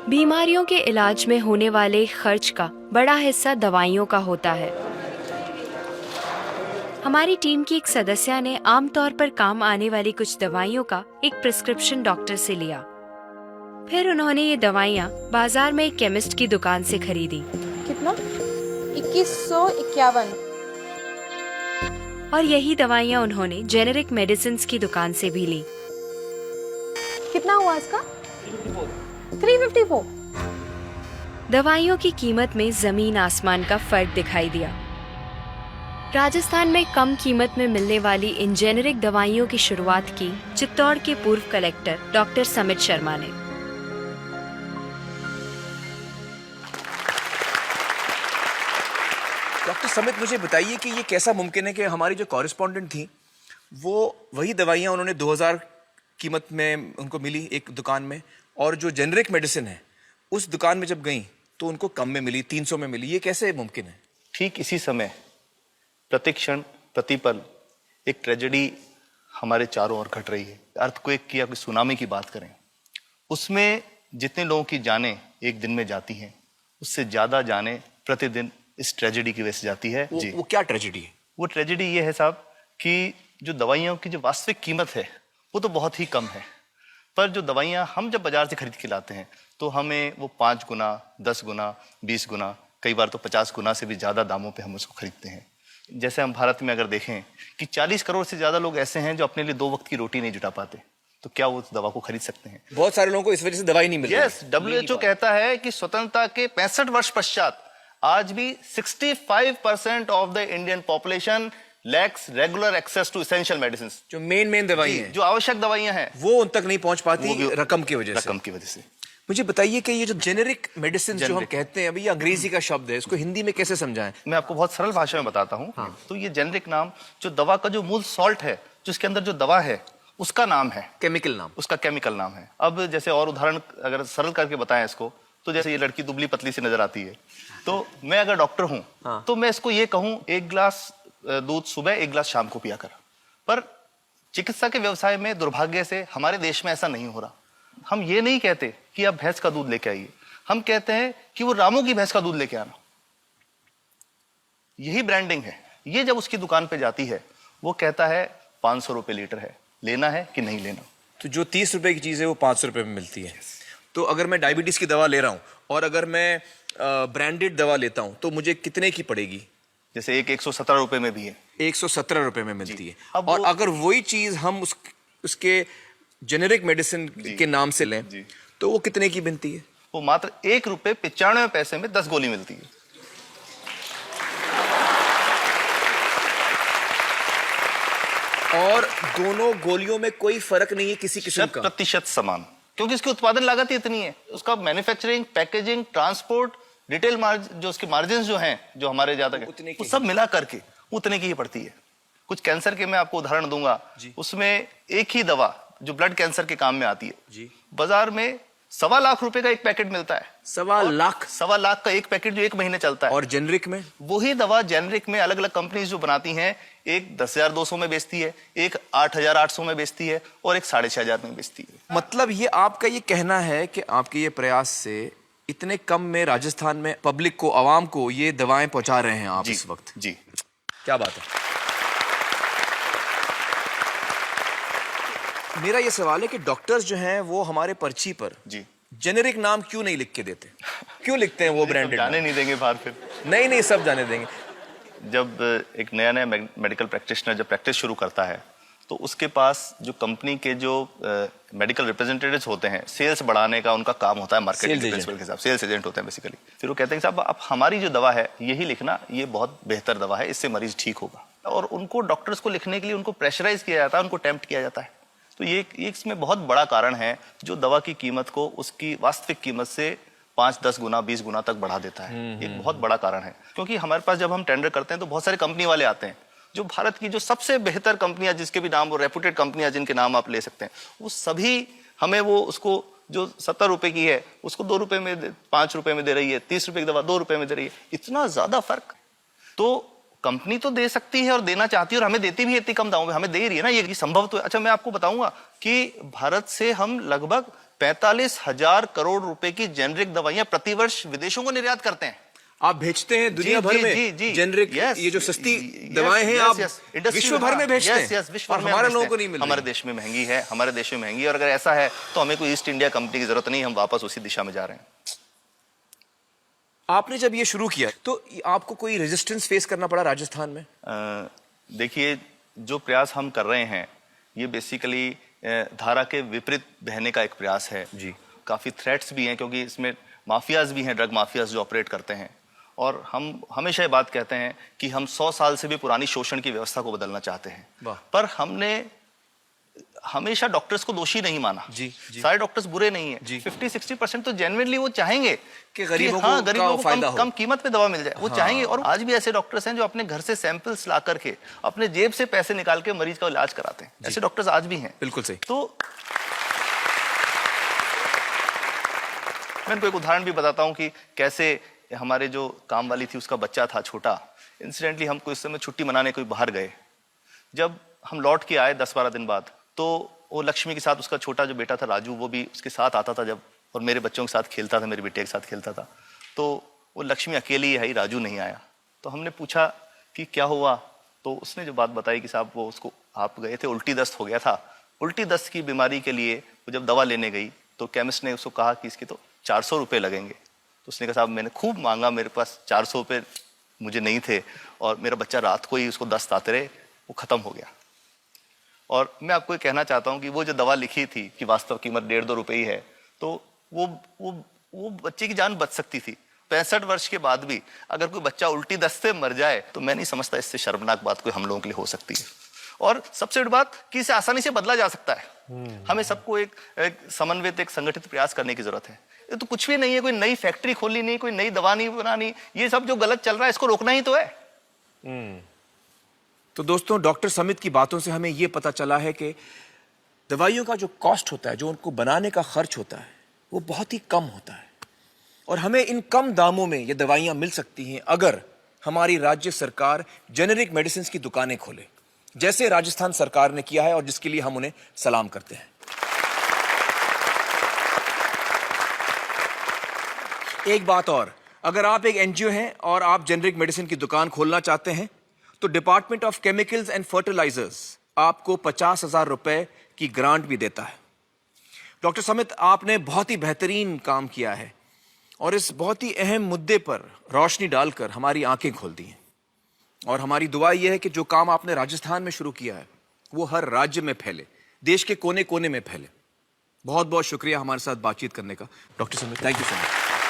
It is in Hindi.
बीमारियों के इलाज में होने वाले खर्च का बड़ा हिस्सा दवाइयों का होता है। हमारी टीम की एक सदस्य ने आमतौर पर काम आने वाली कुछ दवाइयों का एक प्रिस्क्रिप्शन डॉक्टर से लिया। फिर उन्होंने ये दवाइयाँ बाजार में एक केमिस्ट की दुकान से खरीदी। कितना? 2151। और यही दवाइयाँ उन्होंने जेनेरिक मेडिसिन्स की दुकान से भी ली। कितना हुआ इसका? 354। दवाइयों की कीमत में जमीन आसमान का फर्क दिखाई दिया। राजस्थान में कम कीमत में मिलने वाली इन जेनेरिक दवाइयों की शुरुआत की चित्तौड़ के पूर्व कलेक्टर डॉक्टर समित शर्मा ने। डॉक्टर समित, मुझे बताइए कि ये कैसा मुमकिन है कि हमारी जो कॉरेस्पॉन्डेंट थी वो वही दवाइयाँ उन्होंने 2000 कीमत में उनको मिली एक दुकान में, और जो जेनरिक मेडिसिन है उस दुकान में जब गई तो उनको कम में मिली, 300 में मिली। ये कैसे मुमकिन है? ठीक इसी समय प्रतिक्षण प्रतिपल एक ट्रेजेडी हमारे चारों ओर घट रही है। अर्थक्वेक की या कोई सुनामी की बात करें, उसमें जितने लोगों की जानें एक दिन में जाती हैं, उससे ज्यादा जानें प्रतिदिन इस ट्रेजेडी की वजह से जाती है। जी, वो क्या ट्रेजेडी है? वो ट्रेजेडी ये है साहब कि जो दवाइयों की जो वास्तविक कीमत है वो तो बहुत ही कम है, पर जो दवाइयाँ हम जब बाजार से खरीद के लाते हैं तो हमें वो 5 गुना, 10 गुना, 20 गुना, कई बार तो 50 गुना से भी ज्यादा दामों पे हम उसको खरीदते हैं। जैसे हम भारत में अगर देखें कि 40 करोड़ से ज्यादा लोग ऐसे हैं जो अपने लिए 2 वक्त की रोटी नहीं जुटा पाते, तो क्या वो उस दवा को खरीद सकते हैं? बहुत सारे लोगों को इस वजह से दवाई नहीं मिल रही। यस, WHO कहता है कि स्वतंत्रता के 65 वर्ष पश्चात आज भी 65% of the Indian population lacks regular access to essential medicine. जो मेन दवाई है, जो आवश्यक दवाइयां हैं, वो उन तक नहीं पहुंच पाती रकम की वजह से। मुझे बताइए कि ये जो जेनेरिक मेडिसिन जो हम कहते हैं, अभी ये अंग्रेजी का शब्द है, इसको हिंदी में कैसे समझाएं? मैं आपको बहुत सरल भाषा में बताता हूँ। तो ये जेनेरिक नाम जो दवा का जो मूल सॉल्ट है, जो इसके अंदर जो दवा है उसका नाम है, केमिकल नाम, उसका केमिकल नाम है। अब जैसे और उदाहरण अगर सरल करके बताएं इसको, तो जैसे ये लड़की दुबली पतली सी नजर आती है, तो मैं अगर डॉक्टर हूं तो मैं इसको ये कहूं 1 गिलास दूध सुबह 1 गिलास शाम को पिया कर। पर चिकित्सा के व्यवसाय में दुर्भाग्य से हमारे देश में ऐसा नहीं हो रहा। हम ये नहीं कहते कि आप भैंस का दूध लेके आइए, हम कहते हैं कि वो रामू की भैंस का दूध लेके आना। यही ब्रांडिंग है। ये जब उसकी दुकान पे जाती है वो कहता है 500 रुपए लीटर है, लेना है कि नहीं लेना। तो जो 30 रुपए की चीज है वो 500 रुपए में मिलती है। तो अगर मैं डायबिटीज की दवा ले रहा हूँ और अगर मैं ब्रांडेड दवा लेता हूँ तो मुझे कितने की पड़ेगी? जैसे एक 117 रुपए में भी है, 117 रुपए में मिलती है। और अगर वही चीज हम उसके जेनेरिक मेडिसिन के नाम से लें तो वो कितने की बनती है? वो मात्र 1 रुपए 95 पैसे में 10 गोली मिलती है। और दोनों गोलियों में कोई फर्क नहीं है किसी किस्म का? 100% समान, क्योंकि इसकी उत्पादन लागत ही इतनी है। उसका manufacturing, packaging, transport, retail margin, जो उसके मार्जिन जो हैं, जो हमारे ज्यादा वो सब मिला करके उतने की ही पड़ती है। कुछ कैंसर के मैं आपको उदाहरण दूंगा, उसमें एक ही दवा जो ब्लड कैंसर के काम में आती है, बाजार में 1.25 लाख रुपए का एक पैकेट मिलता है। 1.25 लाख का एक पैकेट जो 1 महीने चलता है। और जेनरिक में वही दवा जेनरिक में अलग अलग कंपनीज जो बनाती हैं, एक 10,200 में बेचती है, एक 8,800 में बेचती है और एक 6,500 में बेचती है। मतलब ये आपका ये कहना है कि आपके ये प्रयास से इतने कम में राजस्थान में पब्लिक को, आवाम को ये दवाएं पहुंचा रहे हैं आप इस वक्त? जी, क्या बात है। मेरा ये सवाल है कि डॉक्टर्स जो हैं वो हमारे पर्ची पर जेनेरिक नाम क्यों नहीं लिख के देते? क्यों लिखते हैं वो ब्रांडेड? जाने नहीं देंगे बाहर फिर? नहीं, सब जाने देंगे। जब एक नया मेडिकल प्रैक्टिशनर जब प्रैक्टिस शुरू करता है तो उसके पास जो कंपनी के जो मेडिकल रिप्रेजेंटेटिव्स होते हैं, सेल्स बढ़ाने का उनका काम होता है, मार्केटिंग प्रिंसिपल के हिसाब, सेल्स एजेंट होते हैं बेसिकली। फिर वो कहते हैं साहब आप हमारी जो दवा है यही लिखना, ये बहुत बेहतर दवा है, इससे मरीज ठीक होगा। और उनको डॉक्टर्स को लिखने के लिए उनको प्रेशराइज किया जाता है, उनको टेम्प्ट किया जाता है। तो ये इसमें बहुत बड़ा कारण है जो दवा की कीमत को उसकी वास्तविक कीमत से 5, 10 गुना, 20 गुना तक बढ़ा देता है। एक बहुत बड़ा कारण है, क्योंकि हमारे पास जब हम टेंडर करते हैं तो बहुत सारे कंपनी वाले आते हैं, जो भारत की जो सबसे बेहतर कंपनियां, जिसके भी नाम वो रेपुटेड कंपनियां जिनके नाम आप ले सकते हैं, वो सभी हमें वो उसको जो 70 रुपए की है उसको 2 रुपए में, 5 रुपए में दे रही है। 30 रुपए की दवा 2 रुपए में दे रही है। इतना ज्यादा फर्क। तो कंपनी तो दे सकती है और देना चाहती है और हमें देती भी है इतनी कम दामों में, हमें दे रही है ना, ये संभव तो है। अच्छा, मैं आपको बताऊंगा कि भारत से हम लगभग 45,000 करोड़ रुपए की जेनरिक दवाइयां प्रतिवर्ष विदेशों को निर्यात करते हैं। आप भेजते हैं दुनिया भर में जेनरिक, ये जो सस्ती दवाएं हैं आप विश्व भर में भेजते हैं, विश्व भर में हमारे लोगों को नहीं मिल रही। हमारे देश में महंगी है, हमारे देश में महंगी है, और अगर ऐसा है तो हमें कोई ईस्ट इंडिया कंपनी की जरूरत नहीं, हम वापस उसी दिशा में जा रहे हैं। आपने जब ये शुरू किया तो आपको कोई रेजिस्टेंस फेस करना पड़ा राजस्थान में? देखिए, जो प्रयास हम कर रहे हैं ये बेसिकली धारा के विपरीत बहने का एक प्रयास है जी। काफी थ्रेट्स भी हैं, क्योंकि इसमें माफियाज भी हैं, ड्रग माफियाज जो ऑपरेट करते हैं, और हम हमेशा ये बात कहते हैं कि हम 100 साल से भी पुरानी शोषण की व्यवस्था को बदलना चाहते हैं, पर हमने हमेशा डॉक्टर्स को दोषी नहीं माना जी। सारे डॉक्टर्स बुरे नहीं है, 50-60% तो जेन्युइनली वो चाहेंगे कि गरीबों को कम कीमत पे दवा मिल जाए, वो चाहेंगे। और आज भी ऐसे डॉक्टर्स हैं जो अपने घर से सैंपल्स ला करके अपने जेब से पैसे निकाल के मरीज का इलाज कराते हैं, ऐसे डॉक्टर्स आज भी हैं। बिल्कुल सही। तो मैं इनको एक उदाहरण भी बताता हूँ कि कैसे हमारे जो काम वाली थी उसका बच्चा था छोटा, इंसिडेंटली हम कुछ समय छुट्टी मनाने कोई बाहर गए, जब हम लौट के आए 10-12 दिन बाद, तो वो लक्ष्मी के साथ उसका छोटा जो बेटा था राजू, वो भी उसके साथ आता था जब, और मेरे बच्चों के साथ खेलता था, मेरे बेटे के साथ खेलता था। तो वो लक्ष्मी अकेली आई, राजू नहीं आया। तो हमने पूछा कि क्या हुआ, तो उसने जो बात बताई कि साहब वो उसको, आप गए थे, उल्टी दस्त हो गया था। उल्टी दस्त की बीमारी के लिए वो जब दवा लेने गई तो केमिस्ट ने उसको कहा कि इसके तो 400 रुपये लगेंगे। तो उसने कहा साहब मैंने खूब मांगा, मेरे पास 400 रुपये मुझे नहीं थे, और मेरा बच्चा रात को ही उसको दस्त आते रहे, वो खत्म हो गया। और मैं आपको ये कहना चाहता हूँ कि वो जो दवा लिखी थी कि वास्तव कीमत 1.5-2 रुपये ही है, तो वो बच्चे की जान बच सकती थी। 65 वर्ष के बाद भी अगर कोई बच्चा उल्टी दस्त से मर जाए तो मैं नहीं समझता इससे शर्मनाक बात कोई हम लोगों के लिए हो सकती है। और सबसे बड़ी बात कि इसे आसानी से बदला जा सकता है। हमें सबको एक समन्वित, एक संगठित प्रयास करने की जरूरत है। ये तो कुछ भी नहीं है, कोई नई फैक्ट्री खोलनी नहीं, कोई नई दवा नहीं बनानी, ये सब जो गलत चल रहा है इसको रोकना ही तो है। तो दोस्तों, डॉक्टर समित की बातों से हमें यह पता चला है कि दवाइयों का जो कॉस्ट होता है, जो उनको बनाने का खर्च होता है, वो बहुत ही कम होता है, और हमें इन कम दामों में ये दवाइयां मिल सकती हैं अगर हमारी राज्य सरकार जेनेरिक मेडिसिन की दुकानें खोले, जैसे राजस्थान सरकार ने किया है, और जिसके लिए हम उन्हें सलाम करते हैं। एक बात और, अगर आप एक एनजीओ हैं और आप जेनेरिक मेडिसिन की दुकान खोलना चाहते हैं तो department of chemicals and fertilisers आपको 50,000 रुपए की ग्रांट भी देता है। डॉक्टर समित, आपने बहुत ही बेहतरीन काम किया है और इस बहुत ही अहम मुद्दे पर रोशनी डालकर हमारी आंखें खोल दी हैं, और हमारी दुआ यह है कि जो काम आपने राजस्थान में शुरू किया है वो हर राज्य में फैले, देश के कोने कोने में फैले। बहुत बहुत शुक्रिया हमारे साथ बातचीत करने का doctor Samit, thank you so much.